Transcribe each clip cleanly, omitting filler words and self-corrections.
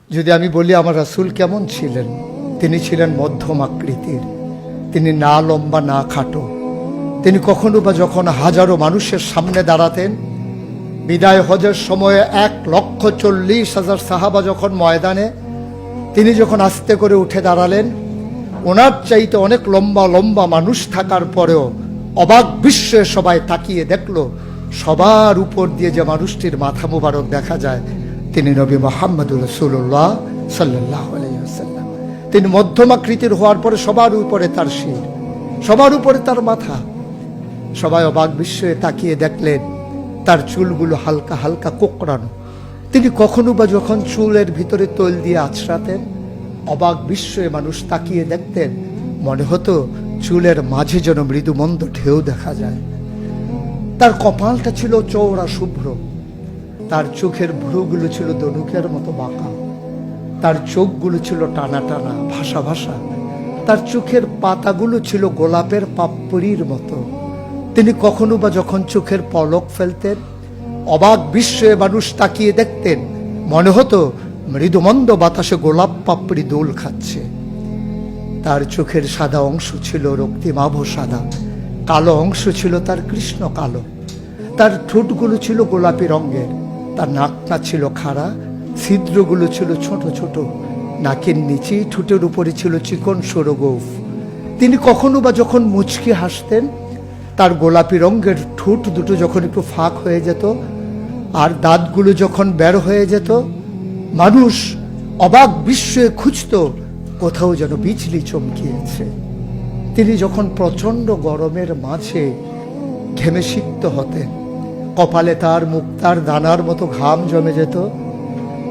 যদি আমি বলি আমার রাসূল কেমন ছিলেন, তিনি ছিলেন মধ্যম আকৃতির, তিনি না লম্বা না খাটো। তিনি কখনো বা যখন হাজারো মানুষের সামনে দাঁড়াতেন, বিদায় হজের সময়ে 1,40,000 সাহাবা যখন ময়দানে, তিনি যখন আস্তে করে উঠে দাঁড়ালেন, ওনার চাইতে অনেক লম্বা লম্বা মানুষ থাকার পরেও অবাক বিস্ময়ে সবাই তাকিয়ে দেখলো সবার উপর দিয়ে যে মানুষটির মাথা মুবারক দেখা যায়, তিনি নবী মুহাম্মদুর রাসূলুল্লাহ সাল্লাল্লাহু আলাইহি ওয়াসাল্লাম। তিনি মধ্যম আকৃতির হওয়ার পরে সবার উপরে তার শির, সবার উপরে তার মাথা। সবাই অবাক বিস্ময়ে তাকিয়ে দেখলেন তার চুলগুলো হালকা হালকা কোঁকড়ানো। তিনি কখনো বা যখন চুলের ভিতরে তৈল দিয়ে আছড়াতেন, অবাক বিস্ময়ে মানুষ তাকিয়ে দেখতেন, মনে হতো চুলের মাঝে যেন মৃদুমন্দ ঢেউ দেখা যায়। তার কপালটা ছিল চওড়া শুভ্র, তার চোখের ভ্রুগুলো ছিল ধনুকের মতো বাঁকা, তার চোখগুলো ছিল টানা টানা ভাসা ভাসা, তার চোখের পাতাগুলো ছিল গোলাপের পাপড়ির মতো। তিনি কখনো বা যখন চোখের পলক ফেলতেন, অবাক বিস্ময়ে মানুষ তাকিয়ে দেখতেন, মনে হতো মৃদুমন্দ বাতাসে গোলাপ পাপড়ি দোল খাচ্ছে। তার চোখের সাদা অংশ ছিল রক্তিমাভ সাদা, কালো অংশ ছিল তার কৃষ্ণ কালো। তার ঠোঁটগুলো ছিল গোলাপি রঙের, তার নাকটা ছিল খাড়া, ছিদ্রগুলো ছিল ছোট ছোট, নাকের নিচেই ঠোঁটের উপরে ছিল চিকন সরু গোঁফ। তিনি কখনো বা যখন মুচকি হাসতেন, তার গোলাপি রঙের ঠোঁট দুটো যখন একটু ফাঁক হয়ে যেত আর দাঁতগুলো যখন বের হয়ে যেত, মানুষ অবাক বিস্ময়ে খুঁজত কোথাও যেন বিজলি চমকিয়েছে। তিনি যখন প্রচন্ড গরমের মাঝে ঘেমে সিক্ত হতেন, কপালে তার মুক্তার দানার মতো ঘাম জমে যেত।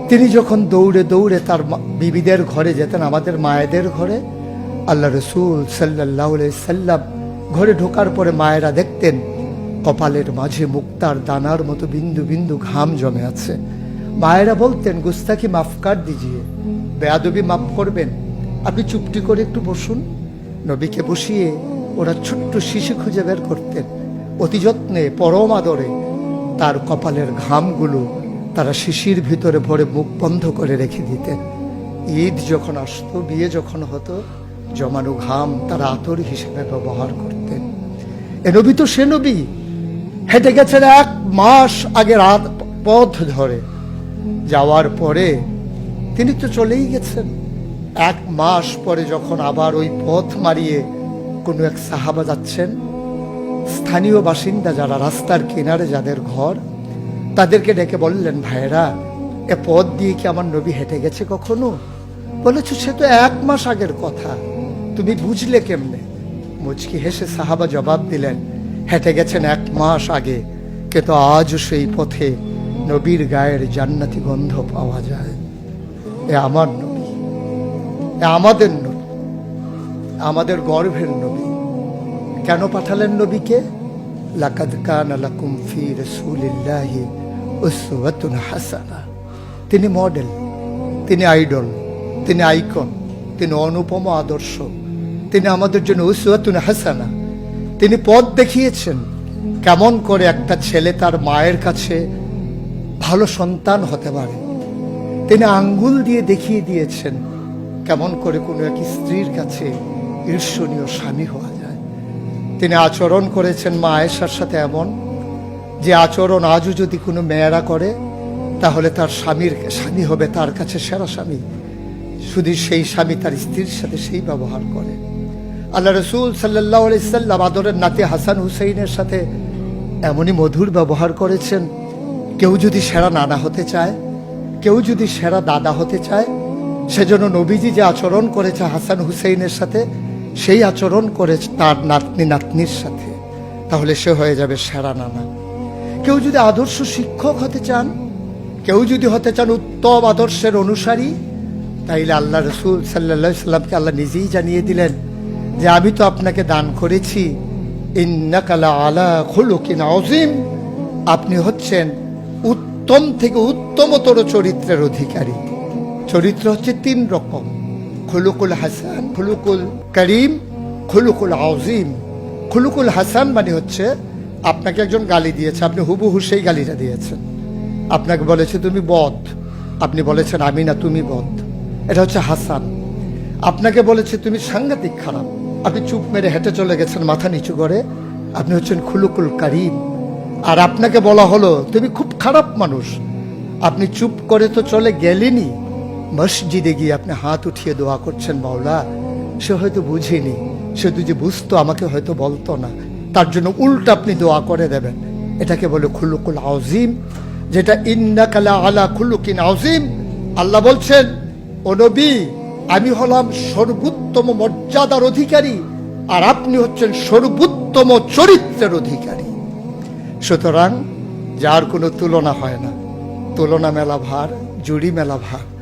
তিনি যখন দৌড়ে দৌড়ে তার বিবিদের ঘরে যেতেন, আমাদের মায়েদের ঘরে, আল্লাহ রাসূল সাল্লাল্লাহু আলাইহি সাল্লাম ঘরে ঢোকার পরে মায়েরা দেখতেন কপালের মাঝে মুক্তার দানার মতো বিন্দু বিন্দু ঘাম জমে আছে। মায়েরা বলতেন, গুস্তাকি মাফ কর দিজিয়ে, বেয়াদবি মাফ করবেন, আপনি চুপটি করে একটু বসুন। নবীকে বসিয়ে ওরা ছোট্ট শিশু খুঁজে বের করতেন, অতি যত্নে পরম আদরে তার কপালের ঘামগুলো তারা শিশির ভিতরে ভরে মুখ বন্ধ করে রেখে দিতেন। ঈদ যখন আসতো, বিয়ে যখন হতো, জমানো ঘাম তারা আতর হিসেবে ব্যবহার করতেন। এ নবী তো সে নবী, হেঁটে গেছেন 1 মাস আগে রাত পথ ধরে, যাওয়ার পরে তিনি তো চলেই গেছেন। 1 মাস পরে যখন আবার ওই পথ মারিয়ে কোনো এক সাহাবা যাচ্ছেন, স্থানীয় বাসিন্দা যারা রাস্তার কিনারে যাদের ঘর, তাদেরকে ডেকে বললেন, ভাইরা, এ পথ দিয়ে কি আমার নবী হেঁটে গেছে কখনো? বলেছ সে তো 1 মাস আগের কথা, তুমি বুঝলে কেমনে? মুচকি হেসে সাহাবা জবাব দিলেন, হেঁটে গেছেন 1 মাস আগে, কিন্তু আজও সেই পথে নবীর গায়ের জান্নাতি গন্ধ পাওয়া যায়। এ আমার নবী, এ আমাদের নবী, আমাদের গর্ভের নবী। কেন পাঠালেন নবীকে? লাকাদ কানা লাকুম ফি রাসূলিল্লাহি উসওয়াতুন হাসানাহ। তিনি মডেল, তিনি আইডল, তিনি আইকন, তিনি অনুপম আদর্শ, তিনি আমাদের জন্য উসওয়াতুন হাসানাহ। তিনি পথ দেখিয়েছেন কেমন করে একটা ছেলে তার মায়ের কাছে ভালো সন্তান হতে পারে। তিনি আঙ্গুল দিয়ে দেখিয়ে দিয়েছেন কেমন করে কোনো এক স্ত্রীর কাছে ঈর্ষণীয় স্বামী হওয়া যায়। তিনি আচরণ করেছেন মা আয়েশার সাথে এমন যে আচরণ আজও যদি কোনো মেয়েরা করে, তাহলে তার স্বামী হবে তার কাছে সেরা স্বামী। শুধু সেই স্বামী তার স্ত্রীর সাথে সেই ব্যবহার করে। আল্লাহ রাসূল সাল্লাল্লাহু আলাইহি সাল্লাম আদরের নাতি হাসান হুসাইনের সাথে এমনই মধুর ব্যবহার করেছেন। কেউ যদি সেরা নানা হতে চায়, কেউ যদি সেরা দাদা হতে চায়, সেজন্য নবীজি যে আচরণ করেছে হাসান হুসাইনের সাথে, সেই আচরণ করে তার নাতনি নাতনির সাথে, তাহলে সে হয়ে যাবে সেরা নানা। কেউ যদি আদর্শ শিক্ষক হতে চান, কেউ যদি হতে চান উত্তম আদর্শের অনুসারী, তাইলে আল্লাহ রাসূল সাল্লাল্লাহু আলাইহি সাল্লামকে আল্লাহ নিজেই জানিয়ে দিলেন যে আমি তো আপনাকে দান করেছি ইন্নাকা লাআলা খুলুকিন আযীম, আপনি হচ্ছেন উত্তম থেকে উত্তমতর চরিত্রের অধিকারী। চরিত্র হচ্ছে 3 রকম, খুলুকুল হাসান, খুলুকুল করিম, খুলুকুল আযীম। খুলুকুল হাসান মানে হচ্ছে আপনাকে একজন গালি দিয়েছে, আপনি হুবহু সেই গালিটা দিয়েছেন। আপনাকে বলেছে তুমি বদ, আপনি বলেছেন আমি না তুমি বদ। এটা হচ্ছে হাসান। আপনাকে বলেছে তুমি সাংঘাতিক খারাপ, আপনি চুপ মেরে হেঁটে চলে গেছেন মাথা নিচু করে, আপনি হচ্ছেন খুলুকুল কারিম। আর আপনাকে বলা হলো তুমি খুব খারাপ মানুষ, আপনি চুপ করে তো চলে গেলেনই, মসজিদে গিয়ে আপনি হাত উঠিয়ে দোয়া করছেন মাওলা। সে হয়তো বুঝেনি, সে যদি বুঝতো আমাকে হয়তো বলতো না, তার জন্য উল্টা আপনি দোয়া করে দেবেন। এটাকে বলে খুলুকুল আযীম, যেটা ইন্নাকা লা আলা খুলুকিন আযীম। আল্লাহ বলছেন ও নবী, আমি হলাম সর্বোত্তম মর্যাদার অধিকারী, আর আপনি হচ্ছেন সর্বোত্তম চরিত্রের অধিকারী। সুতরাং যার কোনো তুলনা হয় না, তুলনা মেলা ভার, জুড়ি মেলা ভার।